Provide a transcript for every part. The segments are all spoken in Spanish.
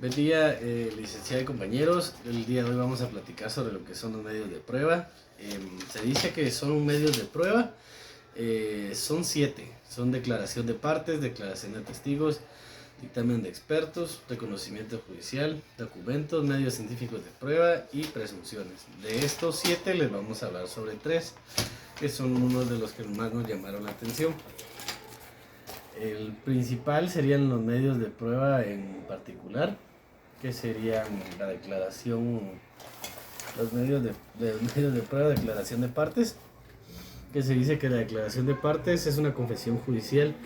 Buen día, licenciada y compañeros. El día de hoy vamos a platicar sobre lo que son los medios de prueba. Se dice que son medios de prueba, son 7. Son declaración de partes, declaración de testigos, dictamen de expertos, reconocimiento judicial, documentos, medios científicos de prueba y presunciones. De estos 7 les vamos a hablar sobre 3, que son unos de los que más nos llamaron la atención. El principal serían los medios de prueba en particular, que serían la declaración, los medios de prueba, declaración de partes, que se dice que la declaración de partes es una confesión judicial,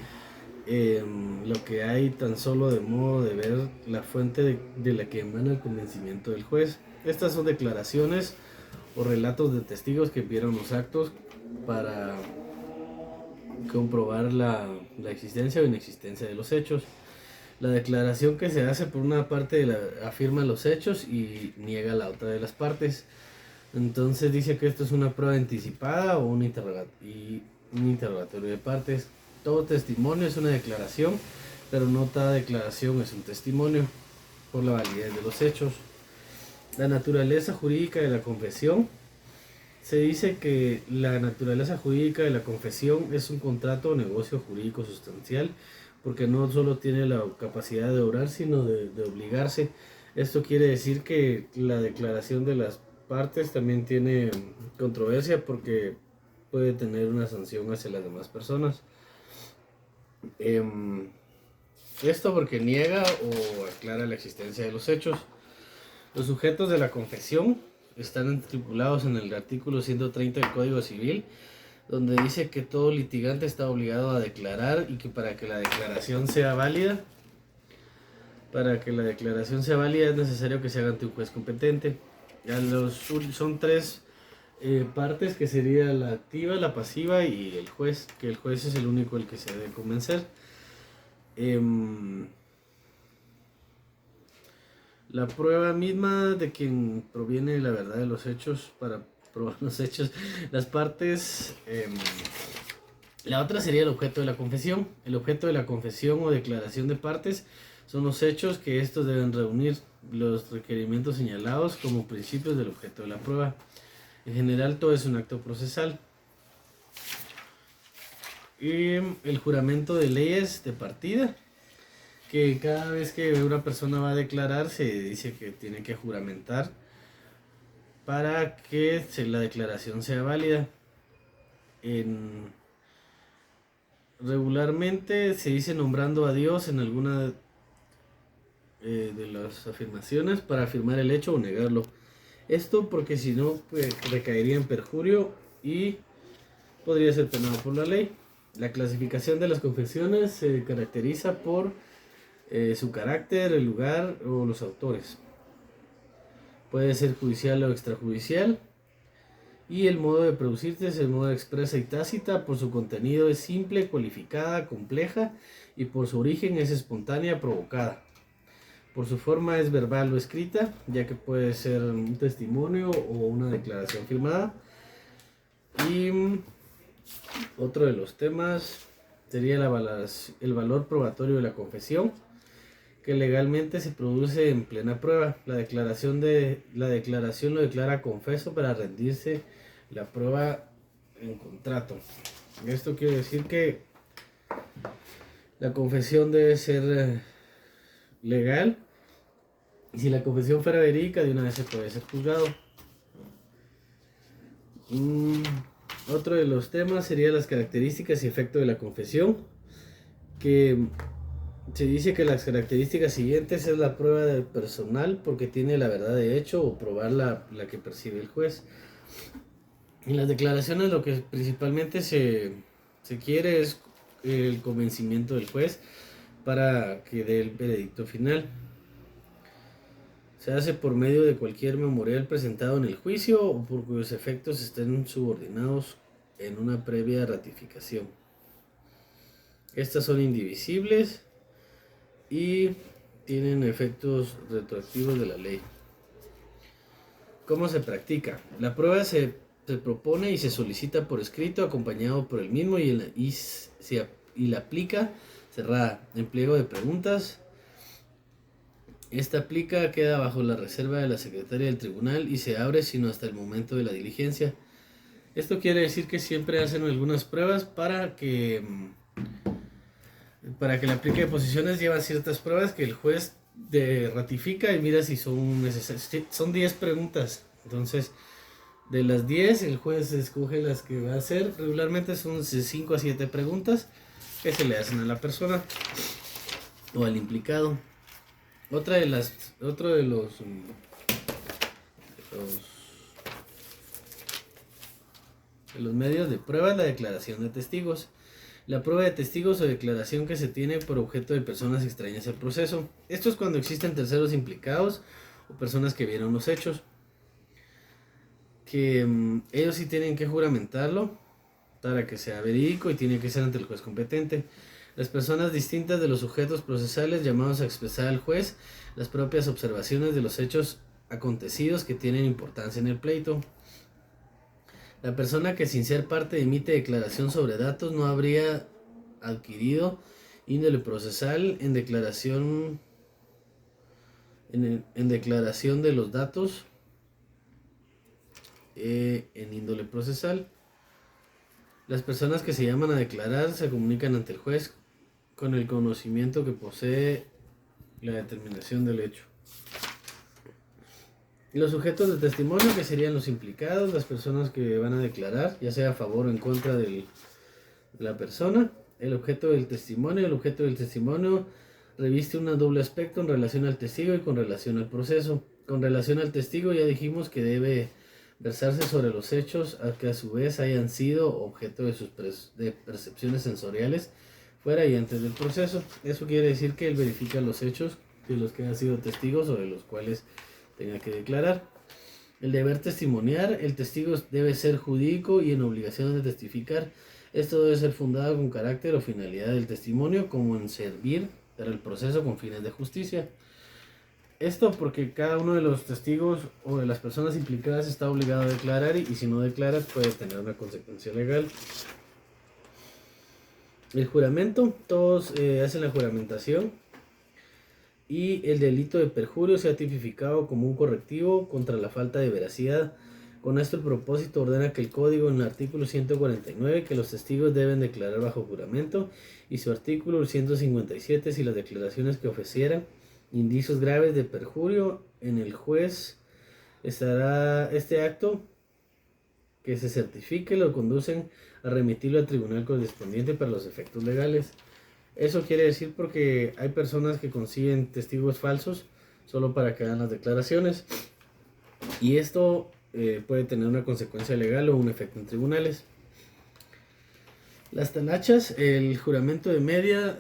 lo que hay tan solo de modo de ver la fuente de la que emana el convencimiento del juez. Estas son declaraciones o relatos de testigos que vieron los actos para comprobar la existencia o inexistencia de los hechos. La declaración que se hace por una parte afirma los hechos y niega la otra de las partes. Entonces dice que esto es una prueba anticipada o un interrogatorio de partes. Todo testimonio es una declaración, pero no toda declaración es un testimonio por la validez de los hechos. La naturaleza jurídica de la confesión. Se dice que la naturaleza jurídica de la confesión es un contrato o negocio jurídico sustancial, porque no solo tiene la capacidad de obrar, sino de obligarse. Esto quiere decir que la declaración de las partes también tiene controversia, porque puede tener una sanción hacia las demás personas. Esto porque niega o aclara la existencia de los hechos. Los sujetos de la confesión están estipulados en el artículo 130 del Código Civil, donde dice que todo litigante está obligado a declarar y que para que la declaración sea válida, es necesario que se haga ante un juez competente. Son 3 partes, que sería la activa, la pasiva y el juez, que el juez es el único el que se debe convencer. La prueba misma de quien proviene la verdad de los hechos para probar los hechos. Las partes. La otra sería el objeto de la confesión. El objeto de la confesión o declaración de partes son los hechos que estos deben reunir, los requerimientos señalados como principios del objeto de la prueba. En general, todo es un acto procesal. Y el juramento de leyes de partida, que cada vez que una persona va a declarar se dice que tiene que juramentar para que la declaración sea válida. Regularmente se dice nombrando a Dios en alguna de las afirmaciones para afirmar el hecho o negarlo. Esto porque si no, pues, recaería en perjurio y podría ser penado por la ley. La clasificación de las confesiones se caracteriza por su carácter, el lugar o los autores. Puede ser judicial o extrajudicial. Y el modo de producirse es el modo expresa y tácita. Por su contenido es simple, cualificada, compleja, y por su origen es espontánea, provocada. Por su forma es verbal o escrita, ya que puede ser un testimonio o una declaración firmada. Y otro de los temas sería el valor probatorio de la confesión, que legalmente se produce en plena prueba. La declaración lo declara confeso para rendirse la prueba en contrato. Esto quiere decir que la confesión debe ser legal, y si la confesión fuera verídica, de una vez se puede ser juzgado. Otro de los temas sería las características y efecto de la confesión, que se dice que las características siguientes es la prueba del personal, porque tiene la verdad de hecho o probar la que percibe el juez. En las declaraciones lo que principalmente se quiere es el convencimiento del juez para que dé el veredicto final. Se hace por medio de cualquier memorial presentado en el juicio o por cuyos efectos estén subordinados en una previa ratificación. Estas son indivisibles y tienen efectos retroactivos de la ley. ¿Cómo se practica? La prueba se propone y se solicita por escrito, acompañado por el mismo, y la aplica cerrada, en pliego de preguntas, Esta aplica queda bajo la reserva de la secretaria del tribunal y se abre sino hasta el momento de la diligencia. Esto quiere decir que siempre hacen algunas pruebas para que la aplique de posiciones. Lleva ciertas pruebas que el juez ratifica y mira si son necesarias. Son 10 preguntas. Entonces, de las 10, el juez escoge las que va a hacer. Regularmente son de 5 a 7 preguntas que se le hacen a la persona o al implicado. Otro de los medios de prueba es la declaración de testigos. La prueba de testigos o declaración que se tiene por objeto de personas extrañas al proceso. Esto es cuando existen terceros implicados o personas que vieron los hechos. Que ellos sí tienen que juramentarlo para que sea verídico y tiene que ser ante el juez competente. Las personas distintas de los sujetos procesales llamados a expresar al juez las propias observaciones de los hechos acontecidos que tienen importancia en el pleito. La persona que sin ser parte emite declaración sobre datos no habría adquirido índole procesal en declaración de los datos en índole procesal. Las personas que se llaman a declarar se comunican ante el juez con el conocimiento que posee la determinación del hecho. Los sujetos de testimonio, que serían los implicados, las personas que van a declarar, ya sea a favor o en contra de la persona. El objeto del testimonio reviste un doble aspecto en relación al testigo y con relación al proceso. Con relación al testigo ya dijimos que debe versarse sobre los hechos a que a su vez hayan sido objeto de percepciones sensoriales fuera y antes del proceso. Eso quiere decir que él verifica los hechos de los que han sido testigos o de los cuales tenga que declarar. El deber testimoniar, el testigo debe ser jurídico y en obligación de testificar. Esto debe ser fundado con carácter o finalidad del testimonio, como en servir para el proceso con fines de justicia. Esto porque cada uno de los testigos o de las personas implicadas está obligado a declarar y si no declaras puede tener una consecuencia legal. El juramento, todos hacen la juramentación y el delito de perjurio se ha tipificado como un correctivo contra la falta de veracidad. Con esto el propósito ordena que el código en el artículo 149 que los testigos deben declarar bajo juramento y su artículo el 157 si las declaraciones que ofrecieran indicios graves de perjurio en el juez estará este acto que se certifique lo conducen a remitirlo al tribunal correspondiente para los efectos legales. Eso quiere decir porque hay personas que consiguen testigos falsos solo para que hagan las declaraciones y esto puede tener una consecuencia legal o un efecto en tribunales. Las talachas, el juramento de media,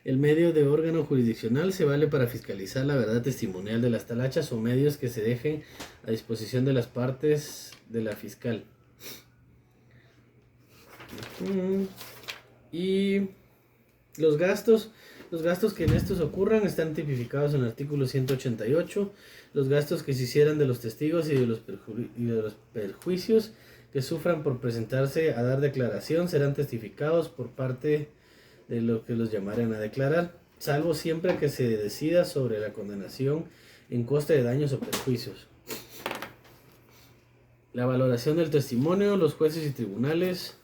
el medio de órgano jurisdiccional se vale para fiscalizar la verdad testimonial de las talachas o medios que se dejen a disposición de las partes de la fiscal. Y los gastos que en estos ocurran están tipificados en el artículo 188. Los gastos que se hicieran de los testigos y de los perjuicios que sufran por presentarse a dar declaración serán testificados por parte de lo que los llamaran a declarar, salvo siempre que se decida sobre la condenación en costa de daños o perjuicios. La valoración del testimonio, los jueces y tribunales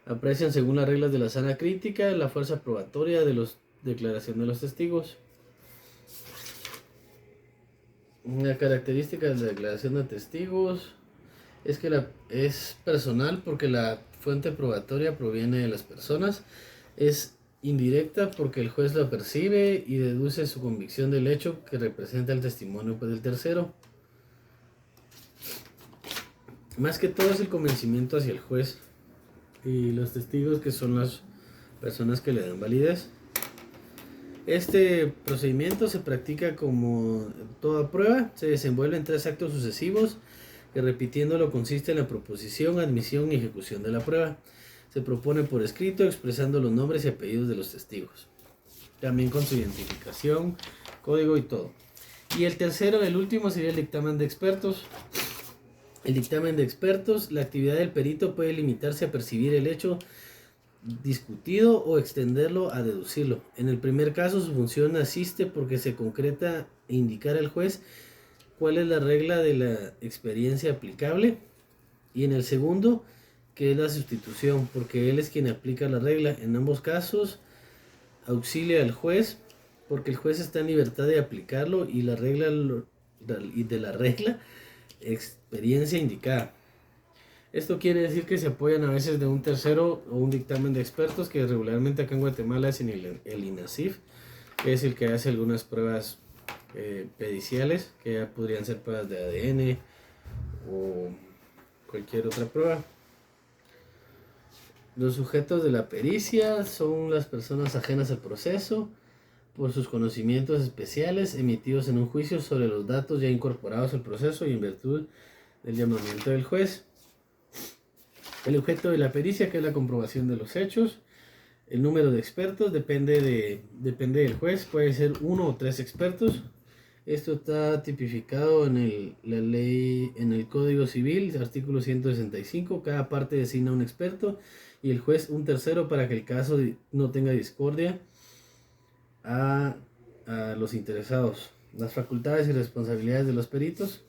aprecian según las reglas de la sana crítica la fuerza probatoria de la declaración de los testigos. La característica de la declaración de testigos es que es personal porque la fuente probatoria proviene de las personas, es indirecta porque el juez la percibe y deduce su convicción del hecho que representa el testimonio del tercero. Más que todo es el convencimiento hacia el juez y los testigos, que son las personas que le dan validez. Este procedimiento se practica como toda prueba, se desenvuelve en 3 actos sucesivos que repitiéndolo consiste en la proposición, admisión y ejecución de la prueba. Se propone por escrito expresando los nombres y apellidos de los testigos, también con su identificación, código y todo. Y el último sería el dictamen de expertos. El dictamen de expertos, la actividad del perito puede limitarse a percibir el hecho discutido o extenderlo a deducirlo. En el primer caso, su función asiste porque se concreta e indicar al juez cuál es la regla de la experiencia aplicable. Y en el segundo, que es la sustitución, porque él es quien aplica la regla. En ambos casos, auxilia al juez, porque el juez está en libertad de aplicarlo y de la regla experiencia indicada. Esto quiere decir que se apoyan a veces de un tercero o un dictamen de expertos, que regularmente acá en Guatemala es el INASIF, que es el que hace algunas pruebas periciales, que ya podrían ser pruebas de ADN o cualquier otra prueba. Los sujetos de la pericia son las personas ajenas al proceso por sus conocimientos especiales emitidos en un juicio sobre los datos ya incorporados al proceso y en virtud del llamamiento del juez. El objeto de la pericia, que es la comprobación de los hechos. El número de expertos depende del juez, puede ser 1 o 3 expertos. Esto está tipificado en la ley, en el Código Civil, artículo 165. Cada parte designa un experto y el juez un tercero para que el caso no tenga discordia a los interesados. Las facultades y responsabilidades de los peritos,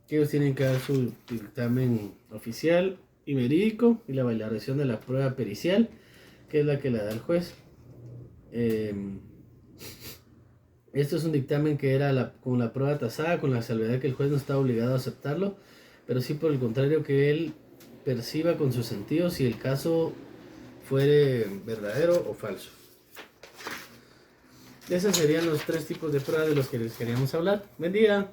que ellos tienen que dar su dictamen oficial y verídico y la validación de la prueba pericial, que es la que la da el juez. Esto es un dictamen que era con la prueba tasada, con la salvedad que el juez no está obligado a aceptarlo, pero sí por el contrario que él perciba con sus sentidos si el caso fuere verdadero o falso. Esos serían los 3 tipos de pruebas de los que les queríamos hablar. Buen día.